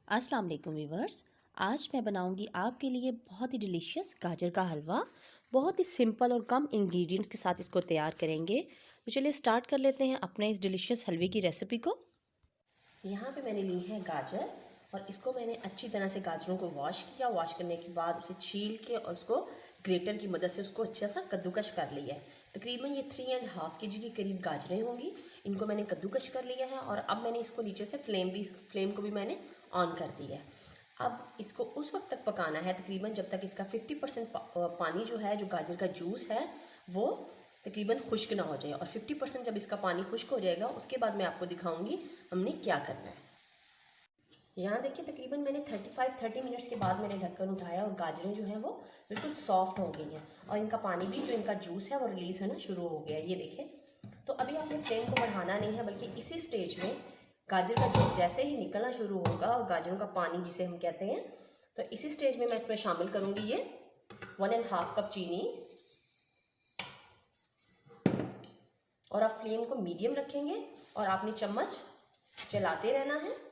अस्सलाम वालेकुम व्यूवर्स। आज मैं बनाऊंगी आपके लिए बहुत ही डिलीशियस गाजर का हलवा। बहुत ही सिंपल और कम इंग्रेडिएंट्स के साथ इसको तैयार करेंगे। तो चलिए स्टार्ट कर लेते हैं अपने इस डिलीशियस हलवे की रेसिपी को। यहाँ पे मैंने ली है गाजर और इसको मैंने अच्छी तरह से गाजरों को वॉश किया। वॉश करने के बाद उसे छील के और उसको ग्रेटर की मदद से उसको अच्छा सा कद्दूकश कर लिया है। तकरीबन ये 3.5 kg के करीब गाजरें होंगी। इनको मैंने कद्दूकश कर लिया है और अब मैंने इसको नीचे से फ्लेम को भी मैंने ऑन कर दिया है। अब इसको उस वक्त तक पकाना है तकरीबन जब तक इसका 50% पानी जो है, जो गाजर का जूस है, वो तकरीबन खुश्क ना हो जाए। और 50% जब इसका पानी खुश्क हो जाएगा उसके बाद मैं आपको दिखाऊंगी हमने क्या करना है। यहाँ देखिए तकरीबन मैंने 30 मिनट्स के बाद मैंने ढक्कन उठाया और गाजरें जो हैं वो बिल्कुल सॉफ्ट हो गई हैं और इनका पानी भी, जो इनका जूस है, वो रिलीज़ होना शुरू हो गया है। ये देखें। तो अभी आपने फ्लेम को बढ़ाना नहीं है, बल्कि इसी स्टेज में गाजर का जूस जैसे ही निकलना शुरू होगा और गाजरों का पानी जिसे हम कहते हैं, तो इसी स्टेज में मैं इसमें शामिल करूँगी ये 1.5 कप चीनी। और आप फ्लेम को मीडियम रखेंगे और आपने चम्मच चलाते रहना है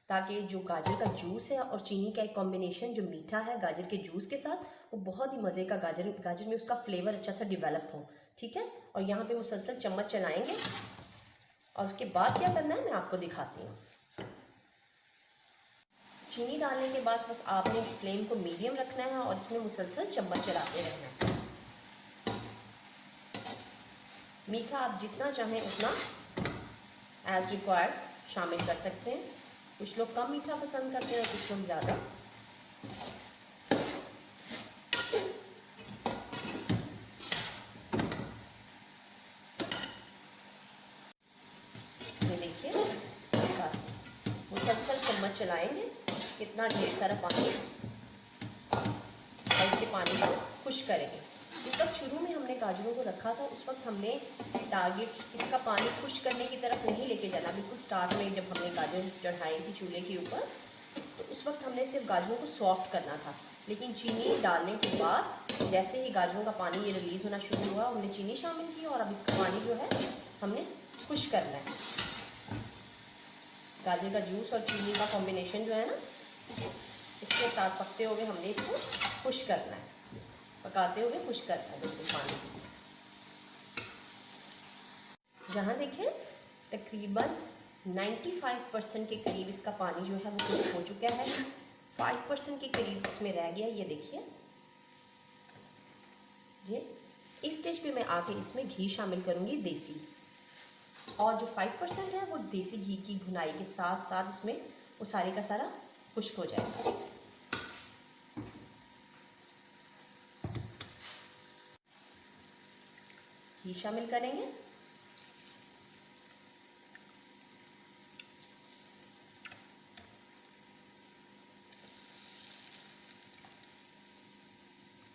ताकि जो गाजर का जूस है और चीनी का एक कॉम्बिनेशन जो मीठा है गाजर के जूस के साथ, वो बहुत ही मज़े का गाजर में उसका फ्लेवर अच्छा सा डेवलप हो। ठीक है। और यहाँ पे मुसलसल चम्मच चलाएंगे और उसके बाद क्या करना है मैं आपको दिखाती हूँ। चीनी डालने के बाद बस आपने फ्लेम को मीडियम रखना है और इसमें मुसलसल चम्मच चलाते रहना है। मीठा आप जितना चाहें उतना एज रिक्वायर्ड शामिल कर सकते हैं। कुछ लोग कम मीठा पसंद करते हैं, कुछ लोग ज़्यादा। ये देखिए, बस मुसलसल चम्मच चलाएंगे, कितना ढेर सारा पानी, और इसके पानी को खुश करेंगे। जिस वक्त शुरू में हमने गाजरों को रखा था उस वक्त हमने टारगेट इसका पानी खुश करने की तरफ नहीं लेके जाना। बिल्कुल स्टार्ट में जब हमने गाजर चढ़ाई थी चूल्हे के ऊपर, तो उस वक्त हमने सिर्फ गाजरों को सॉफ्ट करना था। लेकिन चीनी डालने के बाद जैसे ही गाजरों का पानी ये रिलीज़ होना शुरू हुआ, हमने चीनी शामिल की और अब इसका पानी जो है हमने खुश करना है। गाजर का जूस और चीनी का कॉम्बिनेशन जो है ना, इसके साथ पकते हुए हमने इसको खुश करना है, पकाते हुए खुश करना है बिल्कुल पानी। जहाँ देखें तकरीबन 95% के करीब इसका पानी जो है वो खुश्क हो चुका है। 5% के करीब इसमें रह गया। ये देखिए, ये इस स्टेज पे मैं आके इसमें घी शामिल करूँगी देसी, और जो 5% है वो देसी घी की भुनाई के साथ साथ इसमें वो सारे का सारा खुश्क हो जाएगा। घी शामिल करेंगे।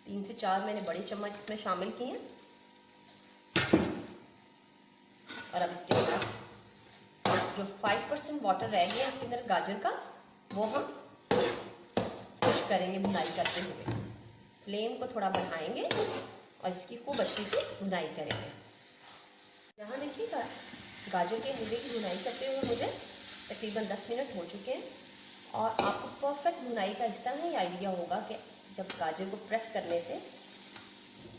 तीन से चार मैंने बड़े चम्मच इसमें शामिल किए हैं। और अब इसके साथ जो 5% वाटर रह गया इसके अंदर गाजर का, वो हम खुश करेंगे भुनाई करते हुए। फ्लेम को थोड़ा बढ़ाएंगे और इसकी खूब अच्छी से भुनाई करेंगे। यहाँ देखिएगा, गाजर के हलवे की भुनाई करते हुए मुझे तकरीबन 10 मिनट हो चुके हैं और आपको परफेक्ट भुनाई का इस तरह ही आइडिया होगा कि जब गाजर को प्रेस करने से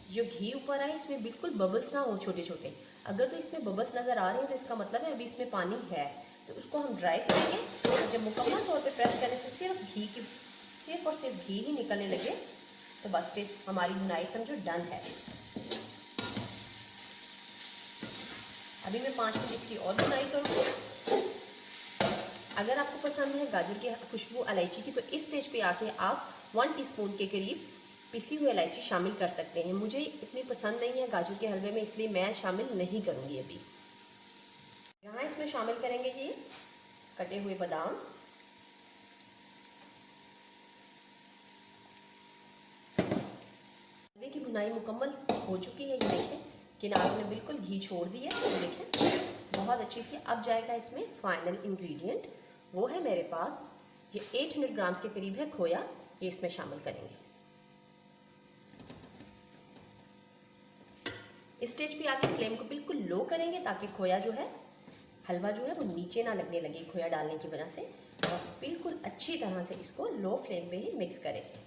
जो घी ऊपर आए, इसमें बिल्कुल बबल्स ना हो छोटे छोटे। अगर तो इसमें बबल्स नज़र आ रहे हैं तो इसका मतलब है अभी इसमें पानी है। तो उसको हम ड्राई करेंगे और जब मुकम्मल तौर पे प्रेस करने से सिर्फ और सिर्फ घी ही निकलने लगे तो बस फिर हमारी भुनाई समझो डन है। अभी मैं 5 मिनट इसकी और भुनाई करूँगी। अगर आपको पसंद है गाजर की खुशबू इलायची की, तो इस स्टेज पे आके आप 1 टीस्पून के करीब पिसी हुई इलायची शामिल कर सकते हैं। मुझे इतनी पसंद नहीं है गाजर के हलवे में, इसलिए मैं शामिल नहीं करूँगी अभी। यहाँ इसमें शामिल करेंगे ये कटे हुए बादाम, हलवे की भुनाई मुकम्मल हो चुकी है। ये देखें किनारों में बिल्कुल घी छोड़ दिया है। ये देखें बहुत अच्छी सी। अब जाएगा इसमें फाइनल इंग्रेडिएंट, वो है मेरे पास ये 800 ग्राम्स के करीब है खोया। ये इसमें शामिल करेंगे। इस स्टेज पे आके फ्लेम को बिल्कुल लो करेंगे ताकि खोया जो है, हलवा जो है वो नीचे ना लगने लगे खोया डालने की वजह से। और बिल्कुल अच्छी तरह से इसको लो फ्लेम पे ही मिक्स करेंगे।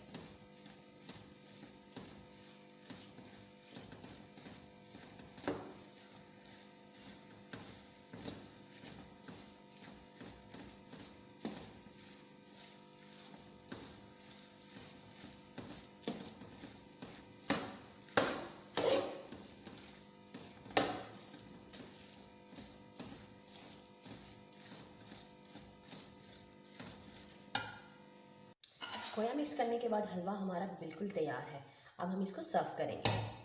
खोया मिक्स करने के बाद हलवा हमारा बिल्कुल तैयार है। अब हम इसको सर्व करेंगे।